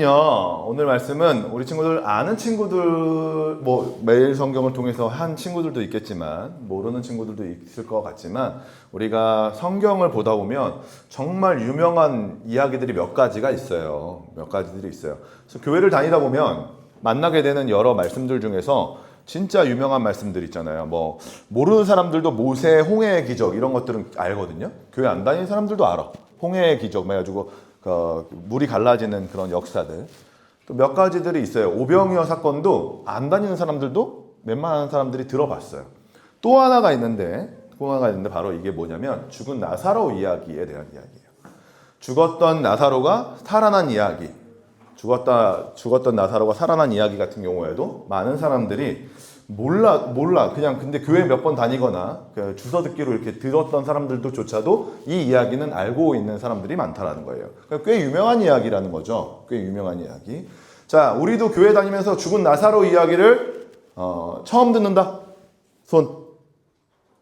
오늘 말씀은 우리 친구들 아는 친구들 매일 성경을 통해서 한 친구들도 있겠지만 모르는 친구들도 있을 것 같지만 우리가 성경을 보다 보면 정말 유명한 이야기들이 몇 가지가 있어요. 몇 가지들이 있어요. 그래서 교회를 다니다 보면 만나게 되는 여러 말씀들 중에서 진짜 유명한 말씀들 있잖아요. 모르는 사람들도 모세 홍해의 기적 이런 것들은 알거든요. 교회 안 다니는 사람들도 알아. 홍해의 기적 해가지고 물이 갈라지는 그런 역사들. 또 몇 가지들이 있어요. 오병이어 사건도 안 다니는 사람들도 웬만한 사람들이 들어봤어요. 또 하나가 있는데 바로 이게 뭐냐면 죽은 나사로 이야기에 대한 이야기예요. 죽었던 나사로가 살아난 이야기. 죽었던 나사로가 살아난 이야기 같은 경우에도 많은 사람들이 몰라. 그냥 근데 교회 몇 번 다니거나 주워 듣기로 이렇게 들었던 사람들도조차도 이 이야기는 알고 있는 사람들이 많다라는 거예요. 그러니까 꽤 유명한 이야기라는 거죠. 꽤 유명한 이야기. 자, 우리도 교회 다니면서 죽은 나사로 이야기를 처음 듣는다. 손.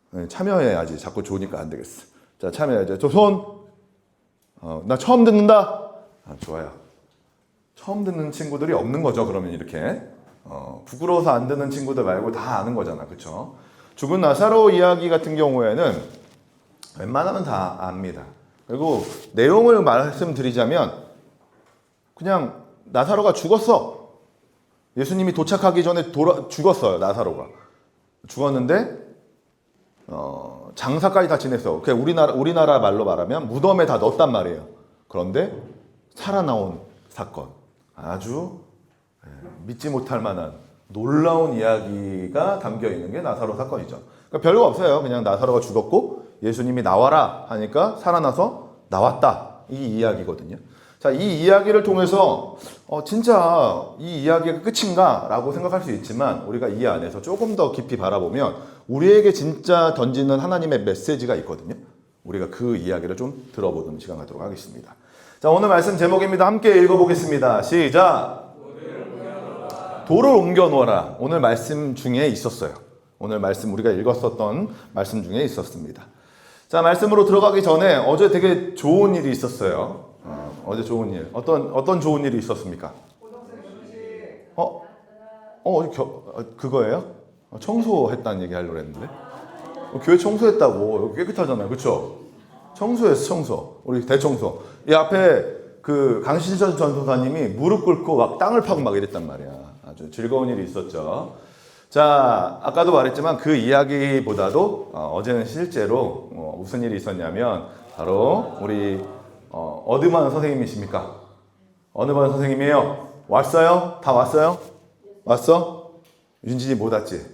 네, 참여해야지. 자꾸 좋으니까 안 되겠어. 자, 참여해야지. 저 손. 나 처음 듣는다. 좋아요. 처음 듣는 친구들이 없는 거죠. 그러면 이렇게. 부끄러워서 안 듣는 친구들 말고 다 아는 거잖아. 그쵸? 죽은 나사로 이야기 같은 경우에는 웬만하면 다 압니다. 그리고 내용을 말씀드리자면 그냥 나사로가 죽었어. 예수님이 도착하기 전에 죽었어요. 나사로가. 죽었는데 장사까지 다 지냈어. 우리나라 말로 말하면 무덤에 다 넣었단 말이에요. 그런데 살아나온 사건. 아주 믿지 못할 만한 놀라운 이야기가 담겨 있는 게 나사로 사건이죠. 그러니까 별거 없어요. 그냥 나사로가 죽었고 예수님이 나와라 하니까 살아나서 나왔다. 이 이야기거든요. 자, 이 이야기를 통해서 진짜 이 이야기가 끝인가? 라고 생각할 수 있지만 우리가 이 안에서 조금 더 깊이 바라보면 우리에게 진짜 던지는 하나님의 메시지가 있거든요. 우리가 그 이야기를 좀 들어보는 시간 갖도록 하겠습니다. 자, 오늘 말씀 제목입니다. 함께 읽어보겠습니다. 시작! 돌을 옮겨 놓아라. 오늘 말씀 중에 있었어요. 오늘 말씀 우리가 읽었었던 말씀 중에 있었습니다. 자, 말씀으로 들어가기 전에 어제 되게 좋은 일이 있었어요. 어제 좋은 일. 어떤 좋은 일이 있었습니까? 그거예요? 청소했다는 얘기 하려고 했는데. 교회 청소했다고. 여기 깨끗하잖아요. 그렇죠? 청소했어, 청소. 우리 대청소. 이 앞에 강신철 전도사님이 무릎 꿇고 막 땅을 파고 막 이랬단 말이야. 아주 즐거운 일이 있었죠. 자, 아까도 말했지만 그 이야기보다도 어제는 실제로 무슨 일이 있었냐면 바로 우리 어드만 선생님이십니까? 어느 반 선생님이에요? 왔어요? 다 왔어요? 왔어? 윤진이 못 왔지?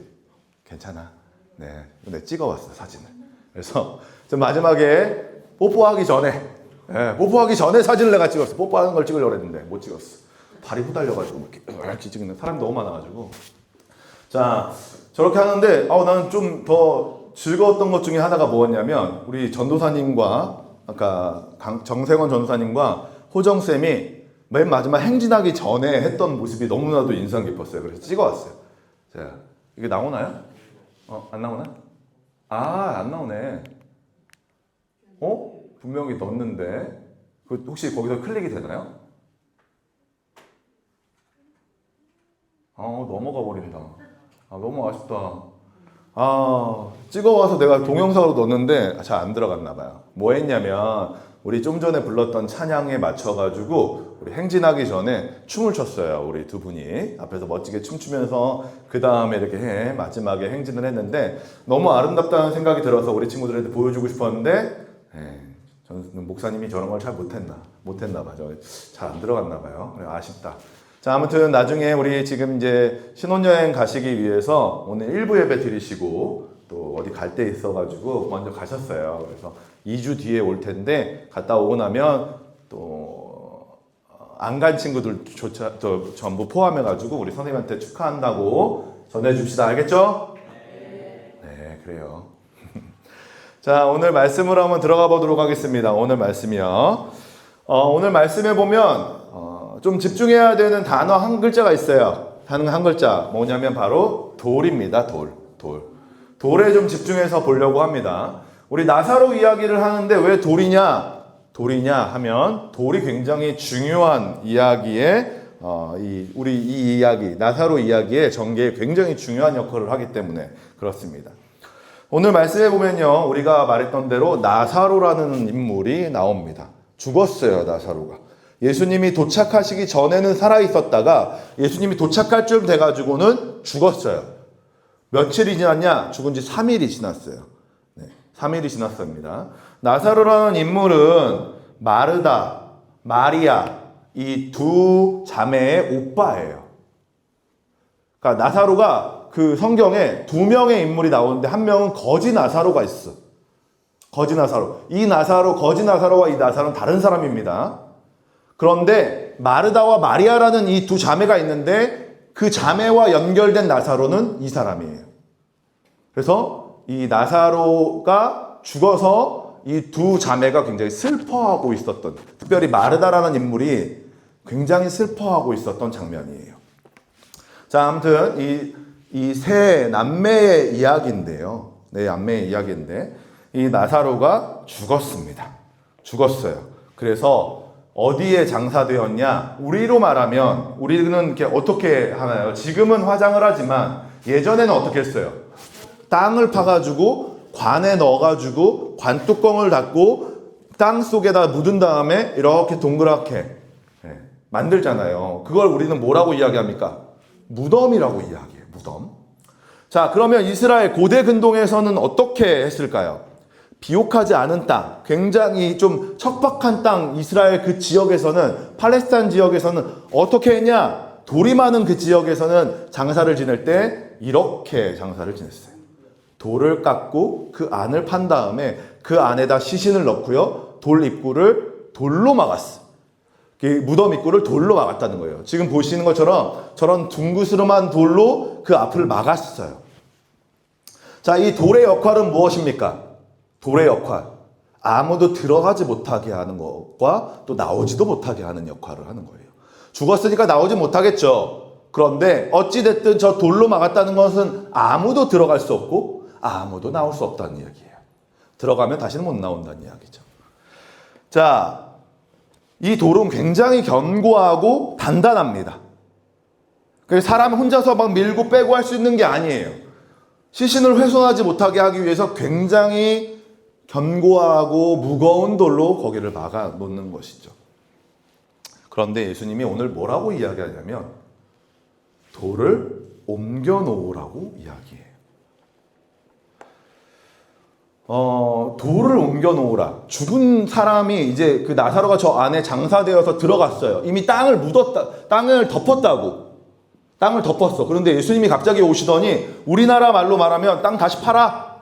괜찮아. 네, 근데 찍어왔어 사진을. 그래서 마지막에 뽀뽀하기 전에 사진을 내가 찍었어. 뽀뽀하는 걸 찍으려고 했는데 못 찍었어. 발이 후달려가지고 이렇게 찍는 사람이 너무 많아가지고. 자, 저렇게 하는데 나는 좀 더 즐거웠던 것 중에 하나가 뭐였냐면 우리 전도사님과 아까 정세권 전도사님과 호정쌤이 맨 마지막 행진하기 전에 했던 모습이 너무나도 인상 깊었어요. 그래서 찍어왔어요. 자, 이게 나오나요? 안 나오나? 안 나오네. 분명히 넣었는데 혹시 거기서 클릭이 되나요? 넘어가 버린다. 너무 아쉽다. 찍어와서 내가 동영상으로 넣었는데 잘 안 들어갔나 봐요. 뭐 했냐면 우리 좀 전에 불렀던 찬양에 맞춰가지고 우리 행진하기 전에 춤을 췄어요. 우리 두 분이 앞에서 멋지게 춤추면서 그 다음에 이렇게 마지막에 행진을 했는데 너무 아름답다는 생각이 들어서 우리 친구들한테 보여주고 싶었는데 목사님이 저런 걸 잘 못했나 봐요. 잘 안 들어갔나 봐요. 아쉽다. 자, 아무튼 나중에 우리 지금 이제 신혼여행 가시기 위해서 오늘 1부 예배 드리시고 또 어디 갈 데 있어가지고 먼저 가셨어요. 그래서 2주 뒤에 올 텐데 갔다 오고 나면 또 안 간 친구들조차 전부 포함해가지고 우리 선생님한테 축하한다고 전해줍시다. 알겠죠? 네, 그래요. 자, 오늘 말씀으로 한번 들어가 보도록 하겠습니다. 오늘 말씀이요. 오늘 말씀에 보면 좀 집중해야 되는 단어 한 글자가 있어요. 한 글자 뭐냐면 바로 돌입니다. 돌에 좀 집중해서 보려고 합니다. 우리 나사로 이야기를 하는데 왜 돌이냐? 돌이냐 하면 돌이 굉장히 중요한 이야기에 우리 이 이야기 나사로 이야기의 전개에 굉장히 중요한 역할을 하기 때문에 그렇습니다. 오늘 말씀해 보면요, 우리가 말했던 대로 나사로라는 인물이 나옵니다. 죽었어요, 나사로가. 예수님이 도착하시기 전에는 살아 있었다가 예수님이 도착할 쯤 돼가지고는 죽었어요. 며칠이 지났냐? 죽은 지 3일이 지났어요. 네, 3일이 지났습니다. 나사로라는 인물은 마르다, 마리아 이 두 자매의 오빠예요. 그러니까 나사로가 그 성경에 두 명의 인물이 나오는데 한 명은 거지 나사로가 있어. 거지 나사로. 이 나사로, 거지 나사로와 이 나사로는 다른 사람입니다. 그런데 마르다와 마리아라는 이 두 자매가 있는데 그 자매와 연결된 나사로는 이 사람이에요. 그래서 이 나사로가 죽어서 이 두 자매가 굉장히 슬퍼하고 있었던, 특별히 마르다라는 인물이 굉장히 슬퍼하고 있었던 장면이에요. 자, 아무튼 이 세 남매의 이야기인데요. 네, 남매의 이야기인데 이 나사로가 죽었습니다. 죽었어요. 그래서 어디에 장사되었냐? 우리로 말하면 우리는 이렇게 어떻게 하나요? 지금은 화장을 하지만 예전에는 어떻게 했어요? 땅을 파가지고 관에 넣어가지고 관 뚜껑을 닫고 땅 속에다 묻은 다음에 이렇게 동그랗게 만들잖아요. 그걸 우리는 뭐라고 이야기합니까? 무덤이라고 이야기해요. 무덤. 자, 그러면 이스라엘 고대 근동에서는 어떻게 했을까요? 비옥하지 않은 땅, 굉장히 좀 척박한 땅, 이스라엘 그 지역에서는, 팔레스타인 지역에서는 어떻게 했냐? 돌이 많은 그 지역에서는 장사를 지낼 때 이렇게 장사를 지냈어요. 돌을 깎고 그 안을 판 다음에 그 안에다 시신을 넣고요. 돌 입구를 돌로 막았어요. 무덤 입구를 돌로 막았다는 거예요. 지금 보시는 것처럼 저런 둥그스름한 돌로 그 앞을 막았어요. 자, 이 돌의 역할은 무엇입니까? 돌의 역할. 아무도 들어가지 못하게 하는 것과 또 나오지도 못하게 하는 역할을 하는 거예요. 죽었으니까 나오지 못하겠죠. 그런데 어찌됐든 저 돌로 막았다는 것은 아무도 들어갈 수 없고 아무도 나올 수 없다는 이야기예요. 들어가면 다시는 못 나온다는 이야기죠. 자, 이 돌은 굉장히 견고하고 단단합니다. 그래서 사람 혼자서 막 밀고 빼고 할 수 있는 게 아니에요. 시신을 훼손하지 못하게 하기 위해서 굉장히 견고하고 무거운 돌로 거기를 막아 놓는 것이죠. 그런데 예수님이 오늘 뭐라고 이야기하냐면 돌을 옮겨 놓으라고 이야기해요. 돌을 옮겨 놓으라. 죽은 사람이 이제 그 나사로가 저 안에 장사되어서 들어갔어요. 이미 땅을 묻었다, 땅을 덮었다고. 땅을 덮었어. 그런데 예수님이 갑자기 오시더니 우리나라 말로 말하면 땅 다시 팔아.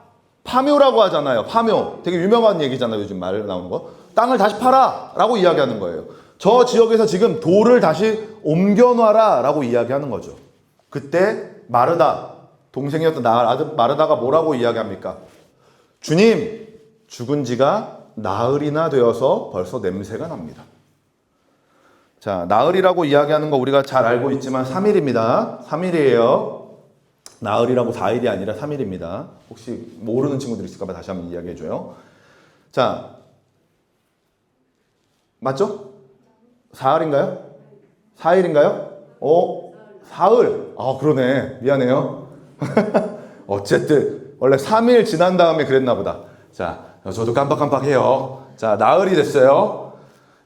파묘라고 하잖아요. 파묘. 되게 유명한 얘기잖아요. 요즘 말 나오는 거. 땅을 다시 팔아. 라고 이야기하는 거예요. 저 지역에서 지금 돌을 다시 옮겨 놔라. 라고 이야기하는 거죠. 그때 마르다, 동생이었던 마르다가 뭐라고 이야기합니까? 주님, 죽은 지가 나흘이나 되어서 벌써 냄새가 납니다. 자, 나흘이라고 이야기하는 거 우리가 잘 알고 있지만 3일입니다. 3일이에요. 나흘이라고 4일이 아니라 3일입니다. 혹시 모르는 친구들 있을까 봐 다시 한번 이야기해줘요. 자, 맞죠? 사흘인가요? 4일인가요? 사흘. 아, 그러네. 미안해요. 어쨌든 원래 3일 지난 다음에 그랬나 보다. 자, 저도 깜빡깜빡해요. 자, 나흘이 됐어요.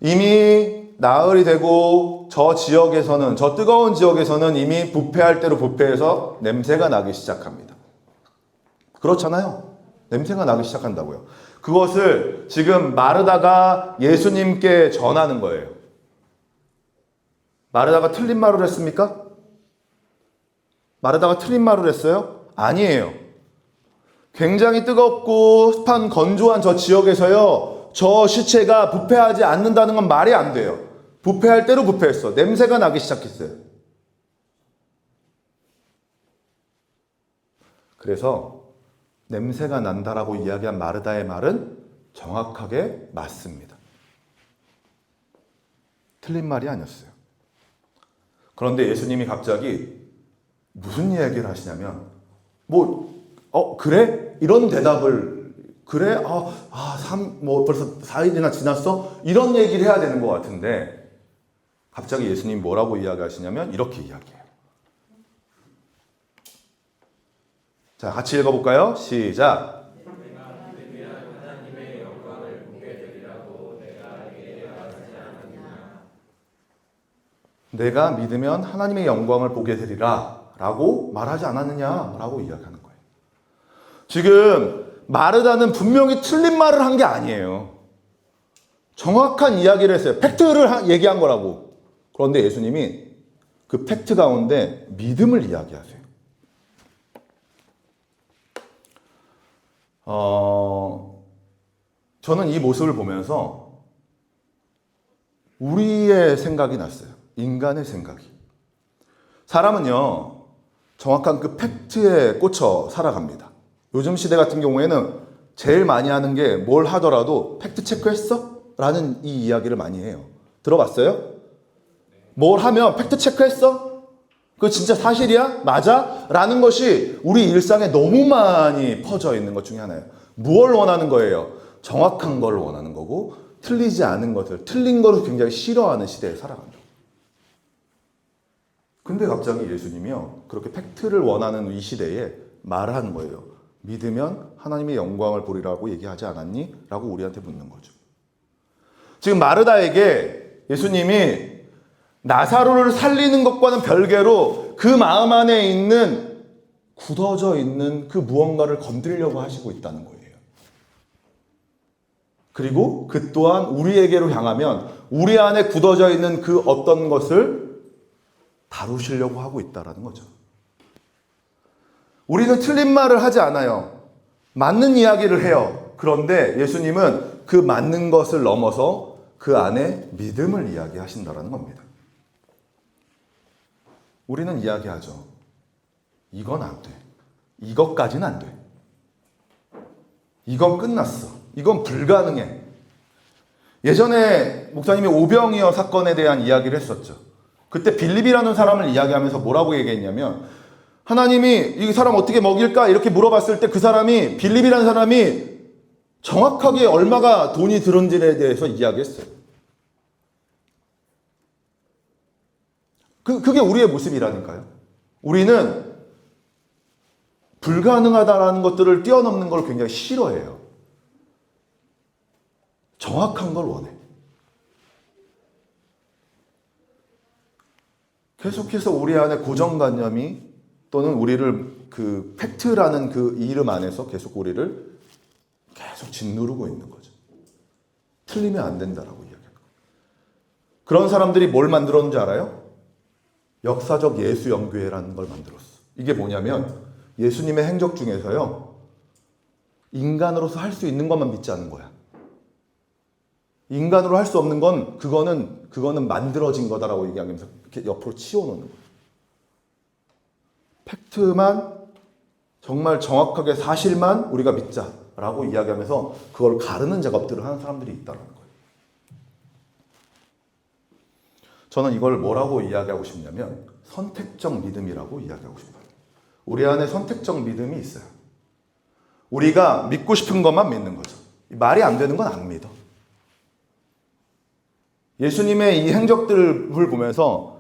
이미 나흘이 되고 저 지역에서는, 저 뜨거운 지역에서는 이미 부패할 대로 부패해서 냄새가 나기 시작합니다. 그렇잖아요. 냄새가 나기 시작한다고요. 그것을 지금 마르다가 예수님께 전하는 거예요. 마르다가 틀린 말을 했습니까? 마르다가 틀린 말을 했어요? 아니에요. 굉장히 뜨겁고 습한 건조한 저 지역에서요, 저 시체가 부패하지 않는다는 건 말이 안 돼요. 부패할 대로 부패했어. 냄새가 나기 시작했어요. 그래서 냄새가 난다라고 이야기한 마르다의 말은 정확하게 맞습니다. 틀린 말이 아니었어요. 그런데 예수님이 갑자기 무슨 이야기를 하시냐면 그래? 이런 대답을 그래? 뭐 벌써 4일이나 지났어? 이런 얘기를 해야 되는 것 같은데 갑자기 예수님 뭐라고 이야기하시냐면 이렇게 이야기해요. 자, 같이 읽어볼까요? 시작. 내가 믿으면 하나님의 영광을 보게 되리라 라고 말하지 않았느냐 라고 이야기하는 거예요. 지금 마르다는 분명히 틀린 말을 한 게 아니에요. 정확한 이야기를 했어요. 팩트를 얘기한 거라고. 그런데 예수님이 그 팩트 가운데 믿음을 이야기하세요. 저는 이 모습을 보면서 우리의 생각이 났어요. 인간의 생각이. 사람은요, 정확한 그 팩트에 꽂혀 살아갑니다. 요즘 시대 같은 경우에는 제일 많이 하는 게 뭘 하더라도 팩트 체크했어? 라는 이 이야기를 많이 해요. 들어봤어요? 뭘 하면 팩트 체크했어? 그거 진짜 사실이야? 맞아? 라는 것이 우리 일상에 너무 많이 퍼져 있는 것 중에 하나예요. 무엇을 원하는 거예요? 정확한 걸 원하는 거고 틀리지 않은 것을, 틀린 거를 굉장히 싫어하는 시대에 살아갑니다. 근데 갑자기 예수님이요, 그렇게 팩트를 원하는 이 시대에 말하는 거예요. 믿으면 하나님의 영광을 보리라고 얘기하지 않았니? 라고 우리한테 묻는 거죠. 지금 마르다에게 예수님이 나사로를 살리는 것과는 별개로 그 마음 안에 있는 굳어져 있는 그 무언가를 건드리려고 하시고 있다는 거예요. 그리고 그 또한 우리에게로 향하면 우리 안에 굳어져 있는 그 어떤 것을 다루시려고 하고 있다는 거죠. 우리는 틀린 말을 하지 않아요. 맞는 이야기를 해요. 그런데 예수님은 그 맞는 것을 넘어서 그 안에 믿음을 이야기하신다는 겁니다. 우리는 이야기하죠. 이건 안 돼. 이것까지는 안 돼. 이건 끝났어. 이건 불가능해. 예전에 목사님이 오병이어 사건에 대한 이야기를 했었죠. 그때 빌립이라는 사람을 이야기하면서 뭐라고 얘기했냐면 하나님이 이 사람 어떻게 먹일까? 이렇게 물어봤을 때 그 사람이 빌립이라는 사람이 정확하게 얼마가 돈이 들은지에 대해서 이야기했어요. 그게 우리의 모습이라니까요. 우리는 불가능하다라는 것들을 뛰어넘는 걸 굉장히 싫어해요. 정확한 걸 원해. 계속해서 우리 안에 고정관념이 또는 우리를 그 팩트라는 그 이름 안에서 계속 우리를 계속 짓누르고 있는 거죠. 틀리면 안 된다라고 이야기하는 거예요. 그런 사람들이 뭘 만들었는지 알아요? 역사적 예수 영교회라는 걸 만들었어. 이게 뭐냐면 예수님의 행적 중에서요, 인간으로서 할 수 있는 것만 믿지 않는 거야. 인간으로 할 수 없는 건 그거는 만들어진 거다라고 얘기하면서 이렇게 옆으로 치워놓는 거예요. 팩트만 정말 정확하게 사실만 우리가 믿자라고 이야기하면서 그걸 가르는 작업들을 하는 사람들이 있다는 거예요. 저는 이걸 뭐라고 이야기하고 싶냐면 선택적 믿음이라고 이야기하고 싶어요. 우리 안에 선택적 믿음이 있어요. 우리가 믿고 싶은 것만 믿는 거죠. 말이 안 되는 건 안 믿어. 예수님의 이 행적들을 보면서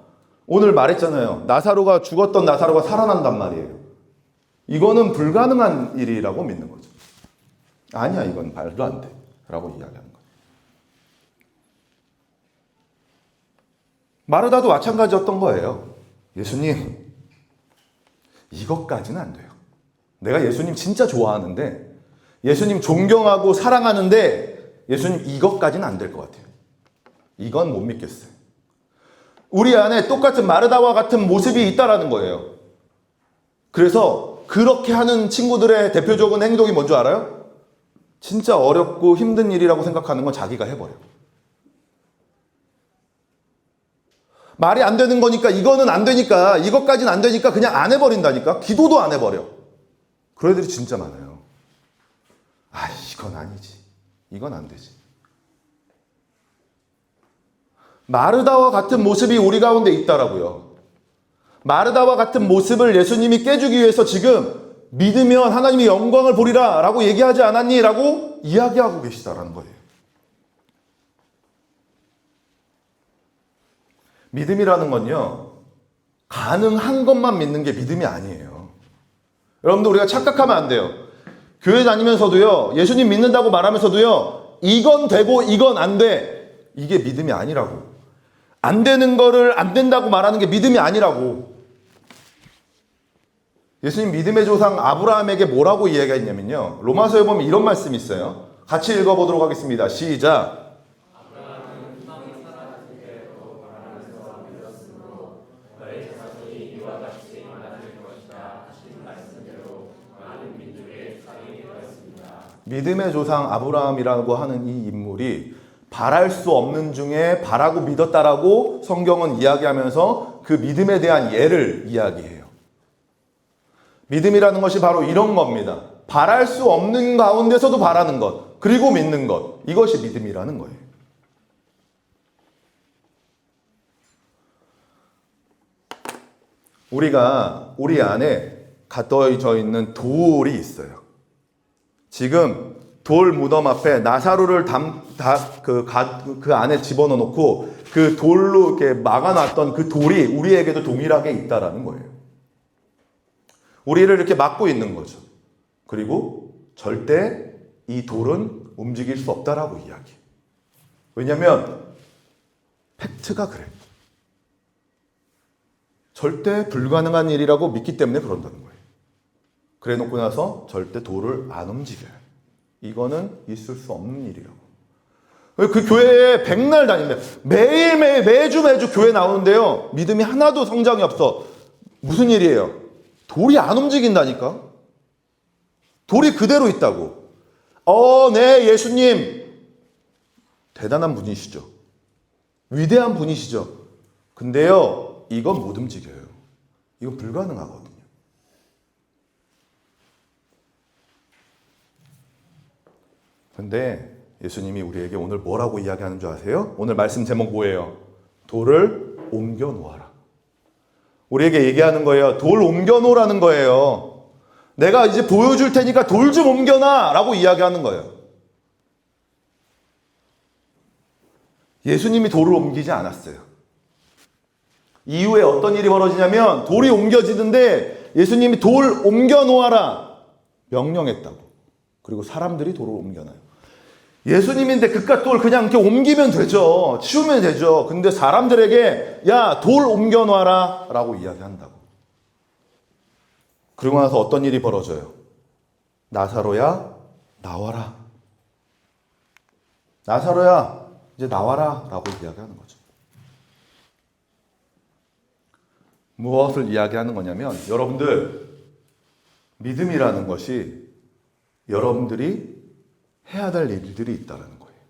오늘 말했잖아요. 나사로가 죽었던 나사로가 살아난단 말이에요. 이거는 불가능한 일이라고 믿는 거죠. 아니야, 이건 말도 안 돼 라고 이야기하는 거예요. 마르다도 마찬가지였던 거예요. 예수님, 이것까지는 안 돼요. 내가 예수님 진짜 좋아하는데, 예수님 존경하고 사랑하는데 예수님 이것까지는 안 될 것 같아요. 이건 못 믿겠어요. 우리 안에 똑같은 마르다와 같은 모습이 있다라는 거예요. 그래서 그렇게 하는 친구들의 대표적인 행동이 뭔지 알아요? 진짜 어렵고 힘든 일이라고 생각하는 건 자기가 해버려. 말이 안 되는 거니까, 이거는 안 되니까, 이것까지는 안 되니까 그냥 안 해버린다니까. 기도도 안 해버려. 그런 애들이 진짜 많아요. 이건 아니지. 이건 안 되지. 마르다와 같은 모습이 우리 가운데 있다라고요. 마르다와 같은 모습을 예수님이 깨주기 위해서 지금 믿으면 하나님의 영광을 보리라 라고 얘기하지 않았니? 라고 이야기하고 계시다라는 거예요. 믿음이라는 건요, 가능한 것만 믿는 게 믿음이 아니에요. 여러분들, 우리가 착각하면 안 돼요. 교회 다니면서도요, 예수님 믿는다고 말하면서도요, 이건 되고 이건 안 돼. 이게 믿음이 아니라고. 안 되는 거를 안 된다고 말하는 게 믿음이 아니라고. 예수님 믿음의 조상 아브라함에게 뭐라고 이야기했냐면요, 로마서에 보면 이런 말씀이 있어요. 같이 읽어보도록 하겠습니다. 시작. 믿음의 조상 아브라함이라고 하는 이 인물이 바랄 수 없는 중에 바라고 믿었다라고 성경은 이야기하면서 그 믿음에 대한 예를 이야기해요. 믿음이라는 것이 바로 이런 겁니다. 바랄 수 없는 가운데서도 바라는 것, 그리고 믿는 것. 이것이 믿음이라는 거예요. 우리 안에 갇혀져 있는 돌이 있어요. 지금 돌 무덤 앞에 나사로를 그 안에 집어넣어 놓고 그 돌로 이렇게 막아놨던 그 돌이 우리에게도 동일하게 있다라는 거예요. 우리를 이렇게 막고 있는 거죠. 그리고 절대 이 돌은 움직일 수 없다라고 이야기해요. 왜냐하면 팩트가 그래. 절대 불가능한 일이라고 믿기 때문에 그런다는 거예요. 그래 놓고 나서 절대 돌을 안 움직여요. 이거는 있을 수 없는 일이라고. 그 교회에 백날 다닌대. 매일매일 매주 교회 나오는데요, 믿음이 하나도 성장이 없어. 무슨 일이에요? 돌이 안 움직인다니까. 돌이 그대로 있다고. 네, 예수님 대단한 분이시죠. 위대한 분이시죠. 근데요, 이건 못 움직여요. 이건 불가능하거든요. 근데 예수님이 우리에게 오늘 뭐라고 이야기하는 줄 아세요? 오늘 말씀 제목 뭐예요? 돌을 옮겨 놓아라. 우리에게 얘기하는 거예요. 돌 옮겨 놓으라는 거예요. 내가 이제 보여줄 테니까 돌 좀 옮겨놔 라고 이야기하는 거예요. 예수님이 돌을 옮기지 않았어요. 이후에 어떤 일이 벌어지냐면 돌이 옮겨지는데 예수님이 돌 옮겨 놓아라 명령했다고. 그리고 사람들이 돌을 옮겨놔요. 예수님인데 그깟 돌 그냥 이렇게 옮기면 되죠. 치우면 되죠. 근데 사람들에게 야, 돌 옮겨놔라 라고 이야기한다고. 그리고 나서 어떤 일이 벌어져요? 나사로야, 나와라. 나사로야, 이제 나와라 라고 이야기하는 거죠. 무엇을 이야기하는 거냐면, 여러분들, 믿음이라는 것이 여러분들이 해야 될 일들이 있다는 거예요.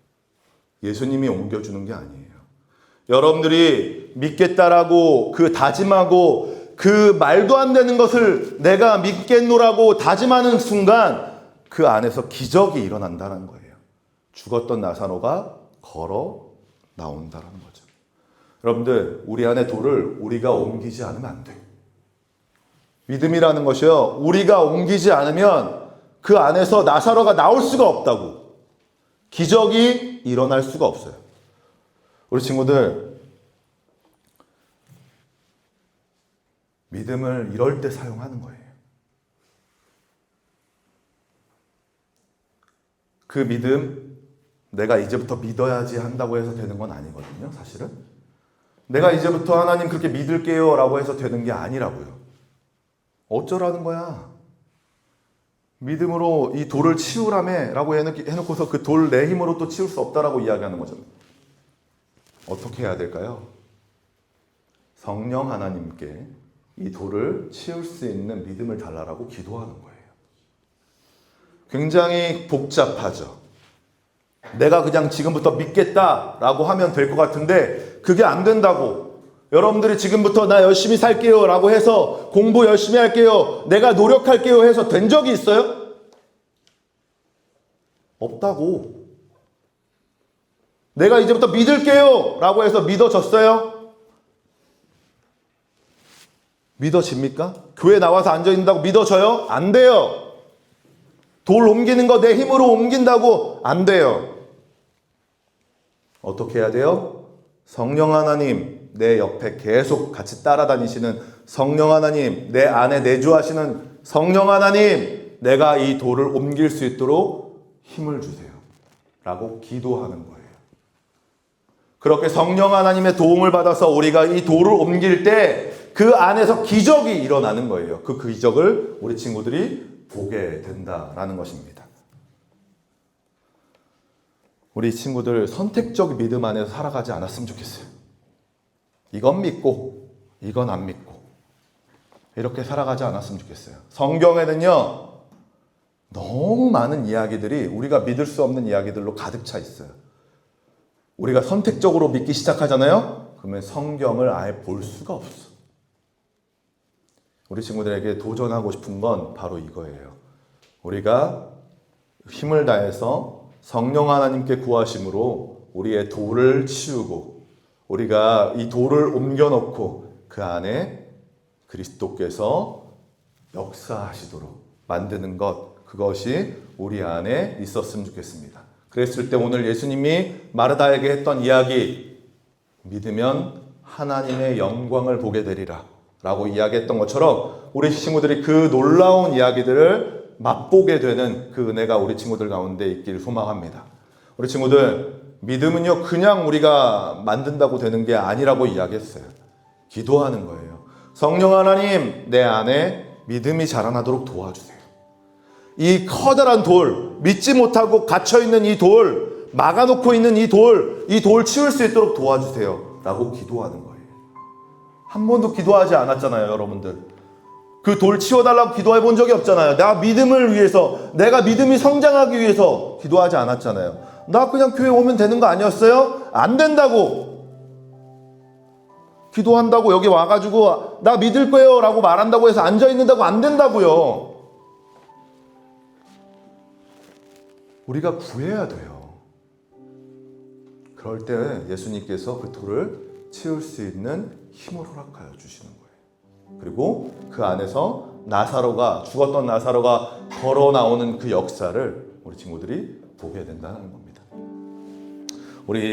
예수님이 옮겨주는 게 아니에요. 여러분들이 믿겠다라고 그 다짐하고 그 말도 안 되는 것을 내가 믿겠노라고 다짐하는 순간 그 안에서 기적이 일어난다는 거예요. 죽었던 나사로가 걸어 나온다는 거죠. 여러분들, 우리 안에 돌을 우리가 옮기지 않으면 안 돼요. 믿음이라는 것이요, 우리가 옮기지 않으면 그 안에서 나사로가 나올 수가 없다고. 기적이 일어날 수가 없어요. 우리 친구들, 믿음을 이럴 때 사용하는 거예요. 그 믿음, 내가 이제부터 믿어야지 한다고 해서 되는 건 아니거든요, 사실은. 내가 이제부터 하나님 그렇게 믿을게요 라고 해서 되는 게 아니라고요. 어쩌라는 거야? 믿음으로 이 돌을 치우라며 라고 해놓고서 그 돌 내 힘으로 또 치울 수 없다라고 이야기하는 거잖아요. 어떻게 해야 될까요? 성령 하나님께 이 돌을 치울 수 있는 믿음을 달라라고 기도하는 거예요. 굉장히 복잡하죠. 내가 그냥 지금부터 믿겠다라고 하면 될 것 같은데 그게 안 된다고. 여러분들이 지금부터 나 열심히 살게요 라고 해서 공부 열심히 할게요, 내가 노력할게요 해서 된 적이 있어요? 없다고. 내가 이제부터 믿을게요 라고 해서 믿어졌어요? 믿어집니까? 교회 나와서 앉아있는다고 믿어져요? 안 돼요. 돌 옮기는 거 내 힘으로 옮긴다고 안 돼요. 어떻게 해야 돼요? 성령 하나님, 내 옆에 계속 같이 따라다니시는 성령 하나님, 내 안에 내주하시는 성령 하나님, 내가 이 돌을 옮길 수 있도록 힘을 주세요. 라고 기도하는 거예요. 그렇게 성령 하나님의 도움을 받아서 우리가 이 돌을 옮길 때 그 안에서 기적이 일어나는 거예요. 그 기적을 우리 친구들이 보게 된다라는 것입니다. 우리 친구들 선택적 믿음 안에서 살아가지 않았으면 좋겠어요. 이건 믿고 이건 안 믿고 이렇게 살아가지 않았으면 좋겠어요. 성경에는요 너무 많은 이야기들이 우리가 믿을 수 없는 이야기들로 가득 차 있어요. 우리가 선택적으로 믿기 시작하잖아요. 그러면 성경을 아예 볼 수가 없어. 우리 친구들에게 도전하고 싶은 건 바로 이거예요. 우리가 힘을 다해서 성령 하나님께 구하심으로 우리의 돌을 치우고 우리가 이 돌을 옮겨놓고 그 안에 그리스도께서 역사하시도록 만드는 것, 그것이 우리 안에 있었으면 좋겠습니다. 그랬을 때 오늘 예수님이 마르다에게 했던 이야기, 믿으면 하나님의 영광을 보게 되리라 라고 이야기했던 것처럼 우리 친구들이 그 놀라운 이야기들을 맛보게 되는 그 은혜가 우리 친구들 가운데 있기를 소망합니다. 우리 친구들, 믿음은요 그냥 우리가 만든다고 되는 게 아니라고 이야기했어요. 기도하는 거예요. 성령 하나님, 내 안에 믿음이 자라나도록 도와주세요. 이 커다란 돌, 믿지 못하고 갇혀있는 이 돌, 막아놓고 있는 이 돌 치울 수 있도록 도와주세요 라고 기도하는 거예요. 한 번도 기도하지 않았잖아요, 여러분들. 그 돌 치워달라고 기도해 본 적이 없잖아요. 나 믿음을 위해서, 내가 믿음이 성장하기 위해서 기도하지 않았잖아요. 나 그냥 교회 오면 되는 거 아니었어요? 안 된다고. 기도한다고 여기 와가지고 나 믿을 거예요 라고 말한다고 해서 앉아있는다고 안 된다고요. 우리가 구해야 돼요. 그럴 때 예수님께서 그 돌을 치울 수 있는 힘을 허락하여 주시는 거예요. 그리고 그 안에서 죽었던 나사로가 걸어 나오는 그 역사를 우리 친구들이 보게 된다는 겁니다. 우리